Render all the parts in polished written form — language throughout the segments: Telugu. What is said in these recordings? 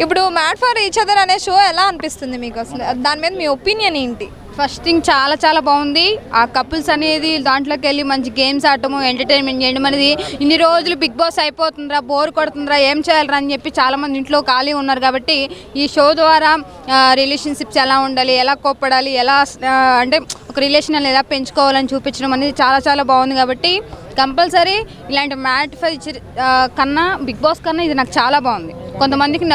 ఇప్పుడు మ్యాడ్ ఫర్ ఈచ్ అదర్ అనే షో ఎలా అనిపిస్తుంది మీకు? అసలు దాని మీద మీ ఒపీనియన్ ఏంటి? ఫస్ట్ థింగ్ చాలా బాగుంది. ఆ కపుల్స్ అనేది దాంట్లోకి వెళ్ళి మంచి గేమ్స్ ఆడటము, ఎంటర్టైన్మెంట్ చేయడం అనేది. ఇన్ని రోజులు బిగ్ బాస్ అయిపోతుందిరా, బోర్ కొడుతుందిరా, ఏం చేయాలరా అని చెప్పి చాలామంది ఇంట్లో ఖాళీ ఉన్నారు. కాబట్టి ఈ షో ద్వారా రిలేషన్షిప్స్ ఎలా ఉండాలి, ఎలా కోప్పడాలి, ఎలా అంటే ఒక రిలేషన్ ఎలా పెంచుకోవాలని చూపించడం అనేది చాలా బాగుంది. కాబట్టి కంపల్సరీ ఇలాంటి మ్యాడ్ ఫర్ కన్నా బిగ్ బాస్ కన్నా ఇది నాకు చాలా బాగుంది. కొంతమందికి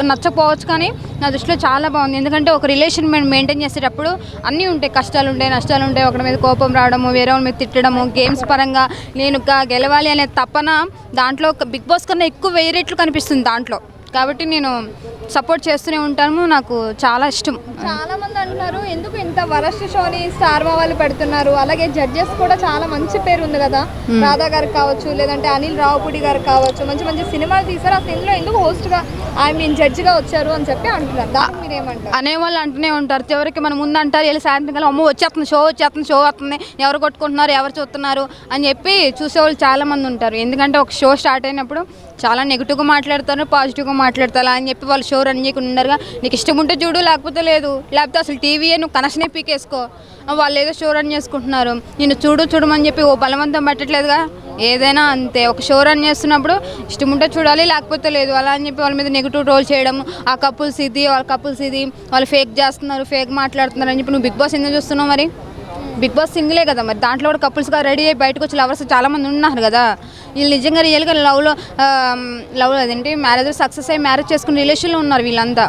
నచ్చకపోవచ్చు, కానీ నా దృష్టిలో చాలా బాగుంది. ఎందుకంటే ఒక రిలేషన్ మెయింటైన్ చేసేటప్పుడు అన్నీ ఉంటాయి, కష్టాలు ఉంటాయి, నష్టాలు ఉంటాయి. ఒకరి మీద కోపం రావడము, వేరే వాళ్ళ మీద తిట్టడము, గేమ్స్ పరంగా నేను గెలవాలి అనే తపన దాంట్లో బిగ్ బాస్ కన్నా ఎక్కువ 1000 రెట్లు కనిపిస్తుంది దాంట్లో. కాబట్టి నేను సపోర్ట్ చేస్తూనే ఉంటాను. నాకు చాలా ఇష్టం. చాలా మంది అంటున్నారు ఎందుకు ఇంత వరస్ట్ షోని స్టార్ మా వాళ్ళు పెడుతున్నారు. అలాగే జడ్జెస్ కూడా చాలా మంచి పేరు ఉంది కదా, రాధా గారికి కావచ్చు, లేదంటే అనిల్ రావుపూడి గారికి కావచ్చు, మంచి సినిమాలు తీశారు. ఆ సినిమాలో ఎందుకు హోస్ట్గా జడ్జిగా వచ్చారు అని చెప్పి అంటున్నారు. దానికి మీరేమంటారు? అనేవాళ్ళు అంటూనే ఉంటారు. చివరికి మనం ముందు అంటారు, వెళ్ళి సాయంత్రం అమ్మ వచ్చేస్తుంది, షో వస్తుంది, ఎవరు కొట్టుకుంటున్నారు, ఎవరు చూస్తున్నారు అని చెప్పి చూసేవాళ్ళు చాలా మంది ఉంటారు. ఎందుకంటే ఒక షో స్టార్ట్ అయినప్పుడు చాలా నెగిటివ్గా మాట్లాడతారు, పాజిటివ్గా మాట్లాడతారు అని చెప్పి వాళ్ళు షో రన్ చేయకుండా ఉండరుగా. నీకు ఇష్టం ఉంటే చూడు, లేకపోతే లేదు, లేకపోతే అసలు టీవీయే నువ్వు కనెక్షనే పీకేసుకో. వాళ్ళు ఏదో షో రన్ చేసుకుంటున్నారు, నేను చూడమని చెప్పి ఓ బలవంతం పెట్టట్లేదుగా. ఏదైనా అంతే, ఒక షో రన్ చేస్తున్నప్పుడు ఇష్టం ఉంటే చూడాలి, లేకపోతే లేదు. అలా అని చెప్పి వాళ్ళ మీద నెగిటివ్ ట్రోల్ చేయడం, ఆ కపుల్స్ ఇది వాళ్ళు ఫేక్ చేస్తున్నారు, ఫేక్ మాట్లాడుతున్నారు అని చెప్పి నువ్వు బిగ్ బాస్ ఎందుకు చూస్తున్నావు? మరి బిగ్ బాస్ సింగిలే కదా, మరి దాంట్లో కూడా కపుల్స్గా రెడీ అయ్యి బయటకు వచ్చి లవర్స్ చాలామంది ఉన్నారు కదా. వీళ్ళు నిజంగా రియల్గా లవ్ అదేంటి మ్యారేజ్ సక్సెస్ అయ్యి మ్యారేజ్ చేసుకుని రిలేషన్లో ఉన్నారు వీళ్ళంతా.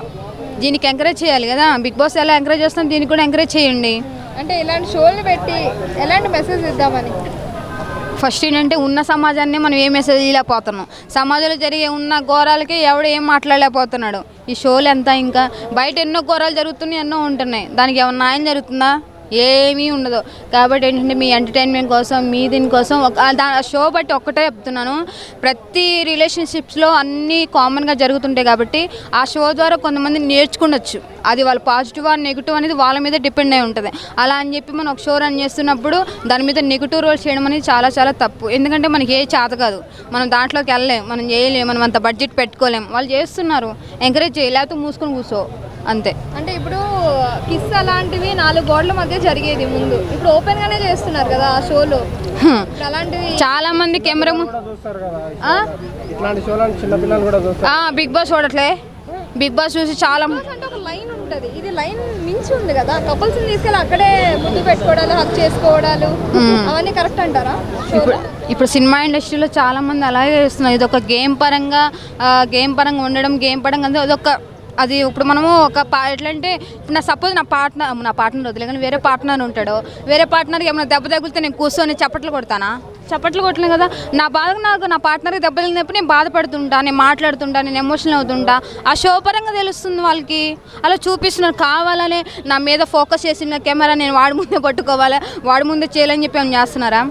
దీనికి ఎంకరేజ్ చేయాలి కదా. బిగ్ బాస్ ఎలా ఎంకరేజ్ చేస్తున్నాం, దీనికి కూడా ఎంకరేజ్ చేయండి. అంటే ఇలాంటి షోలు పెట్టి ఎలాంటి మెసేజ్ ఇద్దామని? ఫస్ట్ ఏంటంటే ఉన్న సమాజాన్ని మనం ఏ మెసేజ్ ఇవ్వలేకపోతున్నాం. సమాజంలో జరిగే ఉన్న ఘోరాలకి ఎవడు ఏం మాట్లాడలేకపోతున్నాడు. ఈ షోలు ఎంత, ఇంకా బయట ఎన్నో ఘోరాలు జరుగుతున్నాయి, ఎన్నో ఉంటున్నాయి. దానికి ఏమన్నా న్యాయం జరుగుతుందా? ఏమీ ఉండదు. కాబట్టి ఏంటంటే మీ ఎంటర్టైన్మెంట్ కోసం, మీ దీనికోసం షో బట్టి ఒక్కటే చెప్తున్నాను, ప్రతి రిలేషన్షిప్స్లో అన్నీ కామన్గా జరుగుతుంటాయి. కాబట్టి ఆ షో ద్వారా కొంతమంది నేర్చుకుండొచ్చు. అది వాళ్ళ పాజిటివ్ ఆ నెగిటివ్ అనేది వాళ్ళ మీద డిపెండ్ అయి ఉంటుంది. అలా అని చెప్పి మనం ఒక షో రన్ చేస్తున్నప్పుడు దాని మీద నెగిటివ్ రోల్ చేయడం అనేది చాలా తప్పు. ఎందుకంటే మనకి ఏ చేత కాదు, మనం దాంట్లోకి వెళ్ళలేం, మనం చేయలేం, మనం అంత బడ్జెట్ పెట్టుకోలేం. వాళ్ళు చేస్తున్నారు, ఎంకరేజ్ చేయాలి, లేకపోతే మూసుకొని కూర్చో అంతే. అంటే ఇప్పుడు కిస్ అలాంటివి 4 గోడల మధ్య జరిగేది ముందు, ఇప్పుడు ఓపెన్ గానే చేస్తున్నారు కదా ఆ షోలో. అలాంటివి చాలా మంది కెమెరా బిగ్ బాస్ చూడట్లే. బిగ్ బాస్ చూసి చాలా అంటే ఒక లైన్ ఉంటుంది, ఇది లైన్ మించి ఉంది కదా. కపుల్స్ తీసుకెళ్ళి అక్కడే ముద్దు పెట్టుకోవడాలు, హక్ చేసుకోవడాలు, అవన్నీ కరెక్ట్ అంటారా? ఇప్పుడు సినిమా ఇండస్ట్రీలో చాలా మంది అలాగే చేస్తున్నారు. ఇది ఒక గేమ్ పరంగా ఉండడం, గేమ్ పరంగా అదొక అది. ఇప్పుడు మనము ఎట్లా అంటే, ఇప్పుడు సపోజ్ నా పార్ట్నర్ వదిలే కానీ వేరే పార్ట్నర్ ఉంటాడు. వేరే పార్ట్నర్కి ఏమైనా దెబ్బ తగిలితే నేను కూర్చొని చప్పట్లు కొడతానా? చప్పట్లు కొట్టలేను కదా. నా బాధకు నాకు నా పార్ట్నర్కి దెబ్బ తగిలినప్పుడు నేను బాధపడుతుంటా, నేను మాట్లాడుతుంటా, నేను ఎమోషనల్ అవుతుంటా. ఆ షో పరంగా తెలుస్తుంది వాళ్ళకి. అలా చూపిస్తున్నారు కావాలనే నా మీద ఫోకస్ చేసిన కెమెరా నేను వాడి ముందే పట్టుకోవాలి, వాడి ముందే చేయాలని చెప్పి ఏమైనా చేస్తున్నారా?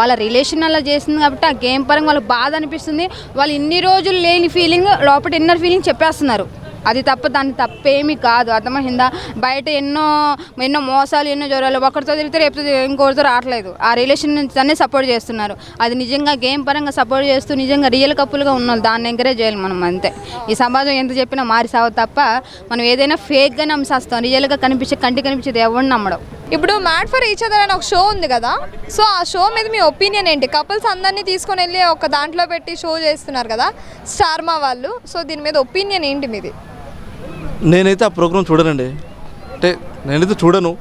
వాళ్ళ రిలేషన్ అలా చేస్తుంది కాబట్టి ఆ గేమ్ పరంగా వాళ్ళకి బాధ అనిపిస్తుంది. వాళ్ళు ఇన్ని రోజులు లేని ఫీలింగ్ లోపల ఇన్నర్ ఫీలింగ్ చెప్పేస్తున్నారు. అది తప్ప, దాన్ని తప్పేమీ కాదు. అర్థమైందా? బయట ఎన్నో మోసాలు, ఎన్నో జ్వరాలు, ఒకరితో తిరిగితే రేపు ఇంకొకరితో రావట్లేదు. ఆ రిలేషన్ అన్నీ సపోర్ట్ చేస్తున్నారు. అది నిజంగా గేమ్ పరంగా సపోర్ట్ చేస్తూ నిజంగా రియల్ కప్పులుగా ఉన్నారు, దాన్ని ఎంకరేజ్ చేయాలి మనం అంతే. ఈ సమాజం ఎంత చెప్పినా మారి సాగు తప్ప మనం ఏదైనా ఫేక్గా నమ్మేస్తాం. రియల్గా కంటికి కనిపించేది ఎవరిని నమ్మడం. ఇప్పుడు మ్యాడ్ ఫర్ ఈచ్ అదర్ అని ఒక షో ఉంది కదా, సో ఆ షో మీద మీ ఒపీనియన్ ఏంటి? కపుల్స్ అందరినీ తీసుకొని వెళ్ళి ఒక దాంట్లో పెట్టి షో చేస్తున్నారు కదా స్టార్ మా వాళ్ళు, సో దీని మీద ఒపీనియన్ ఏంటి మీది? నేనైతే ఆ ప్రోగ్రాం చూడనండి. అంటే నేనైతే చూడను,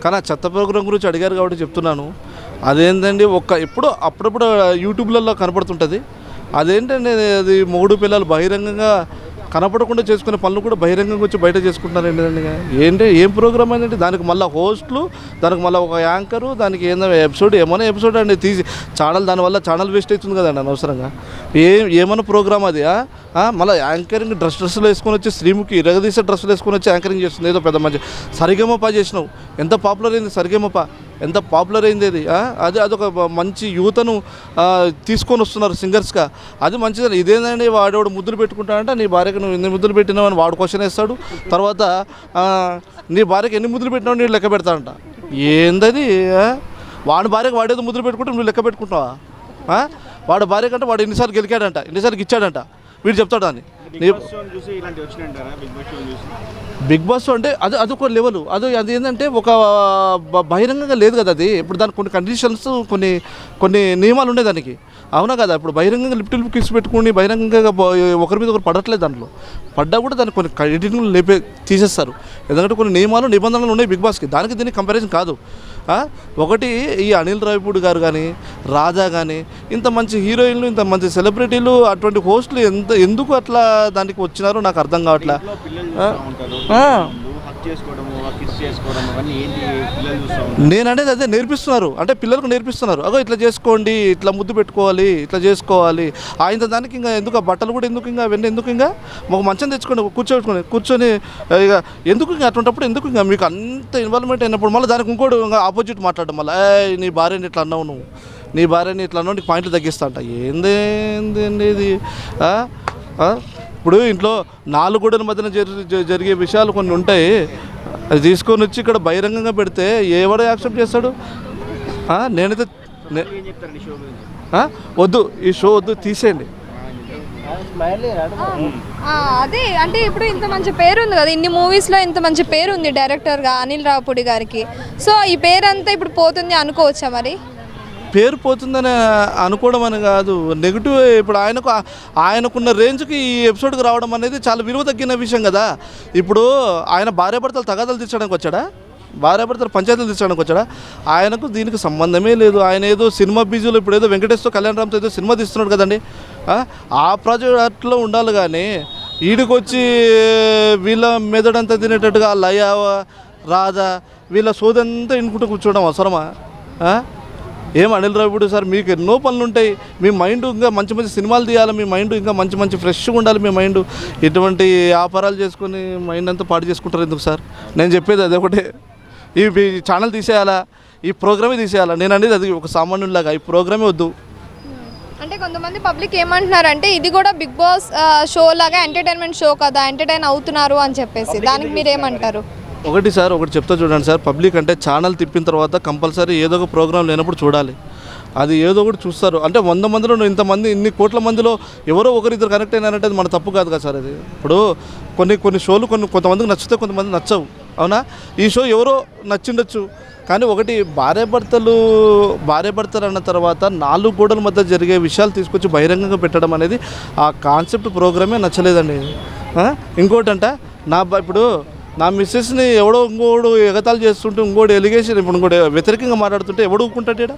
కానీ ఆ చెత్త ప్రోగ్రాం గురించి అడిగారు కాబట్టి చెప్తున్నాను. అదేంటండి, అప్పుడప్పుడు యూట్యూబ్లలో కనపడుతుంటుంది. అదేంటండి, అది మొగుడు పిల్లలు బహిరంగంగా కనపడకుండా చేసుకునే పనులు కూడా బహిరంగంగా వచ్చి బయట చేసుకుంటున్నారు. ఏం ప్రోగ్రామ్ ఏంటంటే, దానికి మళ్ళీ హోస్ట్లు, దానికి మళ్ళీ ఒక యాంకరు, దానికి ఏమైనా ఎపిసోడ్ అండి తీసి దానివల్ల ఛానల్ వేస్ట్ అవుతుంది కదండి అనవసరంగా. ఏమైనా ప్రోగ్రామ్ అది? మళ్ళీ యాంకరింగ్ డ్రెస్సులు వేసుకొని వచ్చి శ్రీముఖి ఇరగదీసే డ్రెస్సులు వేసుకొని వచ్చి యాంకరింగ్ చేస్తుంది. ఏదో పెద్ద మంచి సరిగమప చేసినావు, ఎంత పాపులర్ అయింది సరిగమప, ఎంత పాపులర్ అయింది అది. అదొక మంచి యువతను తీసుకొని వస్తున్నారు సింగర్స్గా, అది మంచిదని. ఇదేంటండి, వాడేవాడు ముద్దులు పెట్టుకుంటాడంటే నీ భార్యకు నువ్వు ఎన్ని ముద్దులు పెట్టినావు అని వాడు క్వశ్చన్ వేస్తాడు. తర్వాత నీ భార్యకు ఎన్ని ముద్దులు పెట్టినావు నీళ్ళు లెక్క పెడతాడంట. ఏందది? వాడి భార్యకు వాడేదో ముద్దులు పెట్టుకుంటే నువ్వు లెక్క పెట్టుకుంటావా? వాడు భార్య కంటే వాడు ఎన్నిసార్లు గెలికాడంట, ఎన్నిసార్లు ఇచ్చాడంట, వీడు చెప్తాడు అని. బిగ్ బాస్ అంటే అది ఒక లెవెల్, అది ఏంటంటే ఒక బహిరంగంగా లేదు కదా అది. ఇప్పుడు దానికి కొన్ని కండిషన్స్, కొన్ని నియమాలు ఉన్నాయి దానికి, అవునా కదా. ఇప్పుడు బహిరంగంగా లిప్ కిస్ పెట్టుకుని బహిరంగంగా ఒకరి మీద ఒకరు పడట్లేదు. దాంట్లో పడ్డా కూడా దానికి కొన్ని ఎడిటింగ్లు తీసేస్తారు. ఎందుకంటే కొన్ని నియమాలు నిబంధనలు ఉన్నాయి బిగ్ బాస్కి, దానికి దీనికి కంపారిజన్ కాదు. ఒకటి ఈ అనిల్ రావిపూడి గారు కానీ, రాధా కానీ, ఇంత మంచి హీరోయిన్లు, ఇంత మంచి సెలబ్రిటీలు, అటువంటి హోస్టులు ఎందుకు అట్లా దానికి వచ్చినారో నాకు అర్థం కావట్లే. నేననేది అదే నేర్పిస్తున్నారు, అంటే పిల్లలకు నేర్పిస్తున్నారు. అగో ఇట్లా చేసుకోండి, ఇట్లా ముద్దు పెట్టుకోవాలి, ఇట్లా చేసుకోవాలి. ఆయన దానికి ఇంకా ఎందుకు ఆ బట్టలు కూడా ఎందుకు, ఇంకా అవన్నీ ఎందుకు, ఇంకా ఒక మంచం తెచ్చుకోండి, కూర్చొని ఇక ఎందుకు, ఇంకా అటువంటిప్పుడు ఎందుకు, ఇంకా మీకు అంత ఇన్వాల్వ్మెంట్ అయినప్పుడు మళ్ళీ దానికి ఇంకోటి ఇంకా ఆపోజిట్ మాట్లాడడం, మళ్ళీ నీ భార్యని ఇట్లా అన్నావు, నువ్వు నీ భార్యని ఇట్లా అన్నావు, నీకు పాయింట్లు తగ్గిస్తా అంట. ఏందండి ఇది? ఇప్పుడు ఇంట్లో 4 గోడల మధ్యన జరిగే విషయాలు కొన్ని ఉంటాయి, అది తీసుకొని వచ్చి ఇక్కడ బహిరంగంగా పెడితే ఎవడో యాక్సెప్ట్ చేస్తాడు? నేనైతే వద్దు, ఈ షో వద్దు, తీసేయండి. అదే అంటే ఇప్పుడు ఇంత మంచి పేరు ఉంది కదా, ఇన్ని మూవీస్లో ఇంత మంచి పేరు ఉంది డైరెక్టర్గా అనిల్ రావిపూడి గారికి. సో ఈ పేరంతా ఇప్పుడు పోతుంది అనుకోవచ్చా? మరి పేరు పోతుందని అనుకోవడం అని కాదు, నెగిటివ్. ఇప్పుడు ఆయనకున్న రేంజ్కి ఈ ఎపిసోడ్కి రావడం అనేది చాలా విలువ తగ్గిన విషయం కదా. ఇప్పుడు ఆయన భార్యాభర్తలు తగాదాలు తీర్చడానికి వచ్చాడా? భార్యాభర్తలు పంచాయతీలు తీర్చడానికి వచ్చాడా? ఆయనకు దీనికి సంబంధమే లేదు. ఆయన ఏదో సినిమా బిజీలో, ఇప్పుడు ఏదో వెంకటేష్తో కళ్యాణ్ రామ్తో ఏదో సినిమా తీస్తున్నాడు కదండి, ఆ ప్రాజెక్ట్లో ఉండాలి. కానీ ఈడికొచ్చి వీళ్ళ మెదడంతా తినేటట్టుగా లయ, రాధా, వీళ్ళ సోదంతా ఇనుకుంటూ కూర్చోవడం అవసరమా? ఏం అనిల్ రావిపూడి సార్, మీకు ఎన్నో పనులు ఉంటాయి, మీ మైండ్ ఇంకా మంచి మంచి సినిమాలు తీయాలి, మీ మైండ్ ఇంకా మంచి మంచి ఫ్రెష్గా ఉండాలి మీ మైండ్. ఇటువంటి వ్యాపారాలు చేసుకుని మైండ్ అంతా పాడు చేసుకుంటారు ఎందుకు సార్? నేను చెప్పేది అదే ఒకటే, ఈ ఛానల్ తీసేయాలా, ఈ ప్రోగ్రామే తీసేయాలా. నేను అనేది అది ఒక సామాన్యులాగా, ఈ ప్రోగ్రామే వద్దు. అంటే కొంతమంది పబ్లిక్ ఏమంటున్నారంటే ఇది కూడా బిగ్ బాస్ షో లాగా ఎంటర్టైన్మెంట్ షో కదా, ఎంటర్టైన్ అవుతున్నారు అని చెప్పేసి, దానికి మీరు ఏమంటారు? ఒకటి చెప్తా చూడండి సార్, పబ్లిక్ అంటే ఛానల్ తిప్పిన తర్వాత కంపల్సరీ ఏదో ఒక ప్రోగ్రాం లేనప్పుడు చూడాలి. అది ఏదో ఒకటి చూస్తారు. అంటే 100 మందిలో ఇంతమంది, ఇన్ని కోట్ల మందిలో ఎవరో ఒకరిద్దరు కనెక్ట్ అయినారంటే అది మన తప్పు కాదు కదా సార్. అది ఇప్పుడు కొన్ని షోలు కొంతమందికి నచ్చితే కొంతమంది నచ్చవు, అవునా? ఈ షో ఎవరో నచ్చిండొచ్చు, కానీ ఒకటి భార్యాభర్తలు అన్న తర్వాత 4 గోడల మధ్య జరిగే విషయాలు తీసుకొచ్చి బహిరంగంగా పెట్టడం అనేది ఆ కాన్సెప్ట్ ప్రోగ్రామే నచ్చలేదండి. ఇంకోటంట ఇప్పుడు నా మిస్సెస్ని ఎవడో ఇంకోడు ఎగతాలు చేస్తుంటే, ఇంకోటి ఎలిగేషన్, ఇప్పుడు ఇంకోటి వ్యతిరేకంగా మాట్లాడుతుంటే ఎవడు ఊరుకుంటాడు?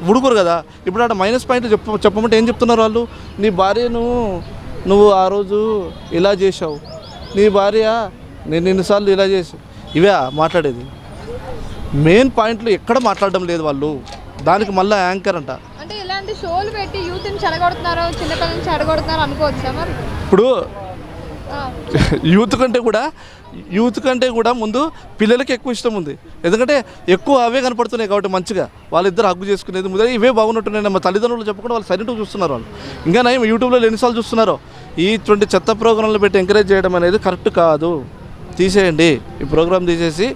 ఉడుకోరు కదా. ఇప్పుడు అక్కడ మైనస్ పాయింట్ చెప్పమంటే ఏం చెప్తున్నారు వాళ్ళు? నీ భార్యను నువ్వు ఆ రోజు ఇలా చేసావు, నీ భార్య నేను ఎన్నిసార్లు ఇలా చేసి, ఇవే మాట్లాడేది. మెయిన్ పాయింట్లు ఎక్కడ మాట్లాడడం లేదు వాళ్ళు. దానికి మళ్ళీ యాంకర్ అంట. అంటే ఇలాంటి షోలు పెట్టి యూత్ని చెడగొడుతున్నారు, చిన్నపిల్లల్ని చెడగొడుతున్నారు అనుకోవచ్చా మరి? ఇప్పుడు యూత్ కంటే కూడా ముందు పిల్లలకి ఎక్కువ ఇష్టం ఉంది. ఎందుకంటే ఎక్కువ అవే కనపడుతున్నాయి కాబట్టి మంచిగా వాళ్ళిద్దరు హగ్గు చేసుకునేది ముందు ఇవే బాగున్నట్టున్నాయి. మా తల్లిదండ్రులు చెప్పకుండా వాళ్ళు సైలెంట్గా చూస్తున్నారు. వాళ్ళు ఇంకా నయం యూట్యూబ్లో ఎన్నిసార్లు చూస్తున్నారో. ఇటువంటి చెత్త ప్రోగ్రాంలు పెట్టి ఎంకరేజ్ చేయడం అనేది కరెక్ట్ కాదు. తీసేయండి, ఈ ప్రోగ్రామ్ తీసేసి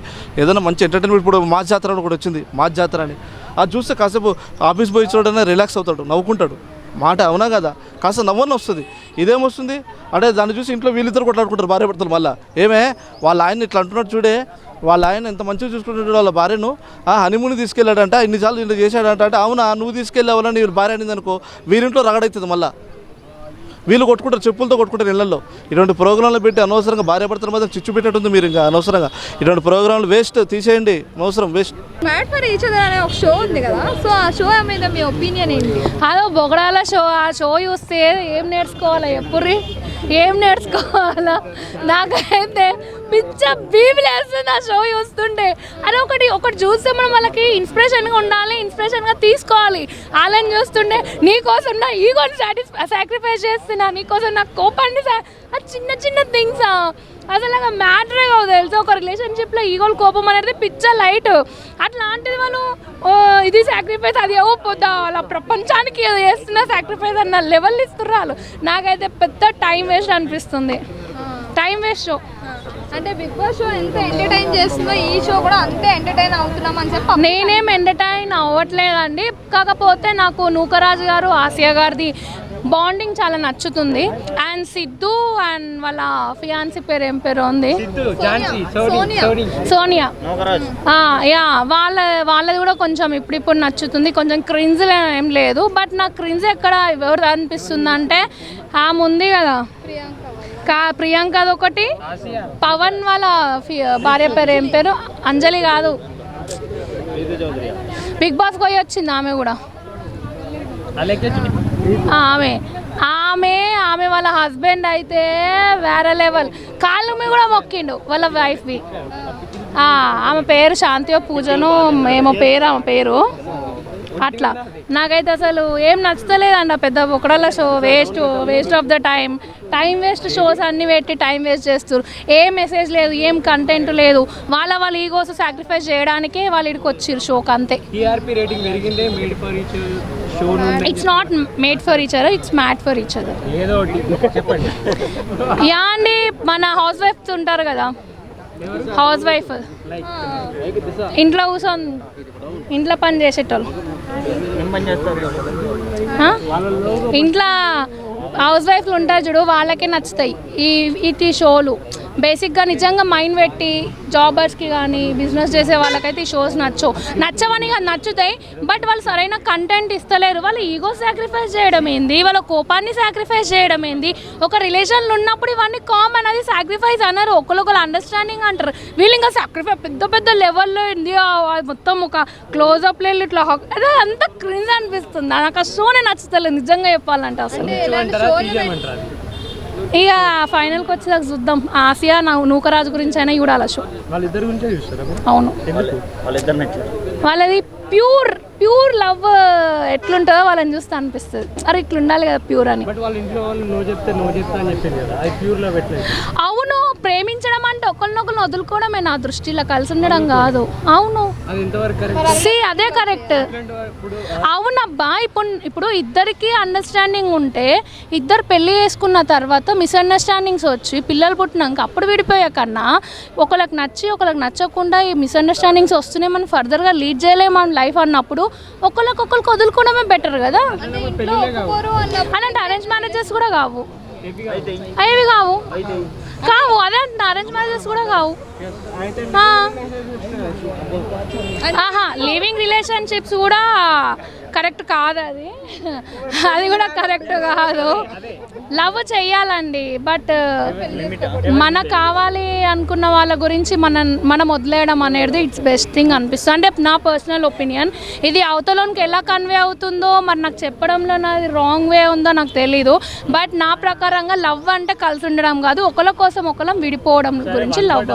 ఏదైనా మంచి ఎంటర్టైన్మెంట్. ఇప్పుడు మాస్ జాతర కూడా వచ్చింది, మాస్ జాతర అని. అది చూస్తే కాసేపు ఆఫీస్ పోయి చూడైనా రిలాక్స్ అవుతాడు, నవ్వుకుంటాడు మాట, అవునా కదా? కాస్త నవ్వన్న వస్తుంది. ఇదేమొస్తుంది అంటే దాన్ని చూసి ఇంట్లో వీళ్ళిద్దరు కొట్లాడుకుంటారు భార్యాభర్తలు. మళ్ళీ ఏమే వాళ్ళ ఆయన ఇట్లా అంటున్నాడు చూడే, వాళ్ళ ఆయన ఎంత మంచిగా చూసుకుంటాడు వాళ్ళ భార్యను, హనీమూన్ తీసుకెళ్ళాడంట, ఇన్నిసార్లు ఇట్లా చేశాడంట. అంటే అవునా, నువ్వు తీసుకెళ్ళావని నీ భార్య అనేది అనుకో, వీరింట్లో రగడవుతుంది. మళ్ళీ వీళ్ళు కొట్టుకుంటారు, చెప్పులతో కొట్టుకుంటారు ఇళ్లలో. ఇటువంటి ప్రోగ్రాంలు పెట్టి అనవసరంగా భార్యాభర్తల మధ్య చిచ్చు పెట్టేటుంది మీరు. ఇంకా అనవసరంగా ఇటువంటి ప్రోగ్రాంలు వేస్ట్, తీసేయండి, అనవసరం, waste. Made for each other అనే ఒక షో ఉంది కదా, సో ఆ షో మీద మీ ఒపీనియన్ ఏంటి? అదో బొగడాల షో. ఆ షో చూస్తే ఏం నేర్చుకోవాలా? ఎప్పుడు ఏం నేర్చుకోవాలా? నాకైతే పిచ్చ బీబిలేస్తుంది ఆ షో చూస్తుంటే. అని ఒకటి చూస్తే మనం వాళ్ళకి ఇన్స్పిరేషన్గా ఉండాలి, ఇన్స్పిరేషన్గా తీసుకోవాలి. వాళ్ళని చూస్తుంటే నీకోసం నా ఈగోని సాక్రిఫైస్ చేస్తున్నా, నీకోసం నా కోపాన్ని, ఆ చిన్న చిన్న థింగ్స్ అసలు నాకు మ్యాటరే కావు తెలుసు. ఒక రిలేషన్షిప్లో ఈగోలు, కోపం అనేది పిచ్చ లైట్. అట్లాంటిది వాళ్ళు ఇది సాక్రిఫైస్, అది ఏవో పోద్దా అలా ప్రపంచానికి ఏదో చేస్తున్న సాక్రిఫైస్ అన్న లెవెల్ ఇస్తున్నారు. నాకైతే పెద్ద టైం వేస్ట్ అనిపిస్తుంది. Time waste show. అంటే బిగ్ బాస్ షో ఎంత ఎంటర్టైన్ చేస్తుందో ఈ షో కూడా అంతే ఎంటర్టైన్ అవుతున్నాం అని చెప్పి. నేనేం ఎంటర్టైన్ అవ్వట్లేదండి, కాకపోతే నాకు నూకరాజు గారు, ఆసియా గారిది బాండింగ్ చాలా నచ్చుతుంది. అండ్ సిద్ధు అండ్ వాళ్ళ ఫియాన్సీ పేరు ఏం పేరు ఉంది, సోనియా. యా వాళ్ళది కూడా కొంచెం ఇప్పుడు నచ్చుతుంది. కొంచెం క్రింజ్ ఏం లేదు, బట్ నాకు క్రింజ్ ఎక్కడ ఎవరు అనిపిస్తుంది అంటే ఆమె ఉంది కదా ప్రియాంకది ఒకటి, పవన్ వాళ్ళ భార్య పేరు ఏం పేరు, అంజలి కాదు, బిగ్ బాస్ పోయి వచ్చింది ఆమె కూడా. ఆమె వాళ్ళ హస్బెండ్ అయితే వేరే లెవెల్, కాళ్ళు మీద కూడా మొక్కిండు వాళ్ళ వైఫ్వి. ఆమె పేరు శాంతియో పూజనో ఏమో పేరు, ఆమె పేరు అట్లా. నాకైతే అసలు ఏం నచ్చలేదండి ఆ పెద్ద ఒకడల show. Waste of the time waste. Shows అన్నీ పెట్టి టైం వేస్ట్ చేస్తారు. ఏ మెసేజ్ లేదు, ఏం కంటెంట్ లేదు. వాళ్ళ ఈగోస్ సాక్రిఫైస్ చేయడానికే వాళ్ళు ఇక్కడికి వచ్చిర్రు షోకి, అంతే. It's not made for each other, it's mad for each other. Yeah అండి, మన హౌస్ వైఫ్స్ ఉంటారు కదా, హౌస్ వైఫ్ ఇంట్లో కూర్చొని ఇంట్లో పని చేసేటోళ్ళు, ఇంట్లో హౌస్ వైఫ్లు ఉంటారు చూడు, వాళ్ళకే నచ్చుతాయి ఈ షోలు. బేసిక్గా నిజంగా మైండ్ పెట్టి జాబర్స్కి కానీ బిజినెస్ చేసే వాళ్ళకైతే ఈ షోస్ నచ్చవని నచ్చుతాయి. బట్ వాళ్ళు సరైన కంటెంట్ ఇస్తలేరు. వాళ్ళు ఈగో సాక్రిఫైస్ చేయడం ఏంది, వాళ్ళ కోపాన్ని సాక్రిఫైస్ చేయడం ఏంది. ఒక రిలేషన్లో ఉన్నప్పుడు ఇవన్నీ కామన్, అది సాక్రిఫైస్ అన్నారు. ఒకరు అండర్స్టాండింగ్ అంటారు. వీళ్ళు ఇంకా సాక్రిఫైస్ పెద్ద లెవెల్లో ఉంది, మొత్తం ఒక క్లోజ్అప్లో ఇట్లా అదే అంత క్రింజ్ అనిపిస్తుంది. నాకు ఆ షోనే నచ్చుతలేదు నిజంగా చెప్పాలంటే. అసలు ఇక ఫైనల్కి వచ్చేదాకా చూద్దాం. ఆసియా నూకరాజు గురించి అయినా చూడాలి షో. అవును, వాళ్ళది ప్యూర్ లవ్ ఎట్లుంటుందో వాళ్ళని చూస్తే అనిపిస్తుంది, అరే ఇట్లా ఉండాలి కదా ప్యూర్ అని. అవును, ప్రేమించడం అంటే ఒకరినొకరు వదులుకోవడమే నా దృష్టిలో, కలిసి ఉండడం కాదు. అవును, అదే కరెక్ట్. అవునబ్బా, ఇప్పుడు ఇద్దరికి అండర్స్టాండింగ్ ఉంటే, ఇద్దరు పెళ్లి చేసుకున్న తర్వాత మిస్అండర్స్టాండింగ్స్ వచ్చి పిల్లలు పుట్టినాక అప్పుడు విడిపోయే కన్నా, ఒకళ్ళకి నచ్చి ఒకళ్ళకి నచ్చకుండా ఈ మిస్అండర్స్టాండింగ్స్ వస్తూనే మనం ఫర్దర్గా లీడ్ చేయలేము మన లైఫ్ అన్నప్పుడు ఒకళ్ళకొకరికి వదులుకోవడమే బెటర్ కదా. అలాంటి అరేంజ్ మ్యారేజెస్ కూడా కావు, అవి కావు అదే అరేంజ్ మ్యారేజెస్ కూడా కావు. లివింగ్ రిలేషన్షిప్స్ కూడా కరెక్ట్ కాదు, అది కూడా కరెక్ట్ కాదు. లవ్ చెయ్యాలండి, బట్ మనకు కావాలి అనుకున్న వాళ్ళ గురించి మనం వదిలేయడం అనేది ఇట్స్ బెస్ట్ థింగ్ అనిపిస్తుంది. అంటే నా పర్సనల్ ఒపీనియన్. ఇది అవతలోనికి ఎలా కన్వే అవుతుందో మరి నాకు చెప్పడంలో నాది రాంగ్ వే ఉందో నాకు తెలీదు. బట్ నా ప్రకారంగా లవ్ అంటే కలిసి ఉండడం కాదు, ఒకళ్ళ కోసం ఒకళ్ళం విడిపోవడం గురించి లవ్.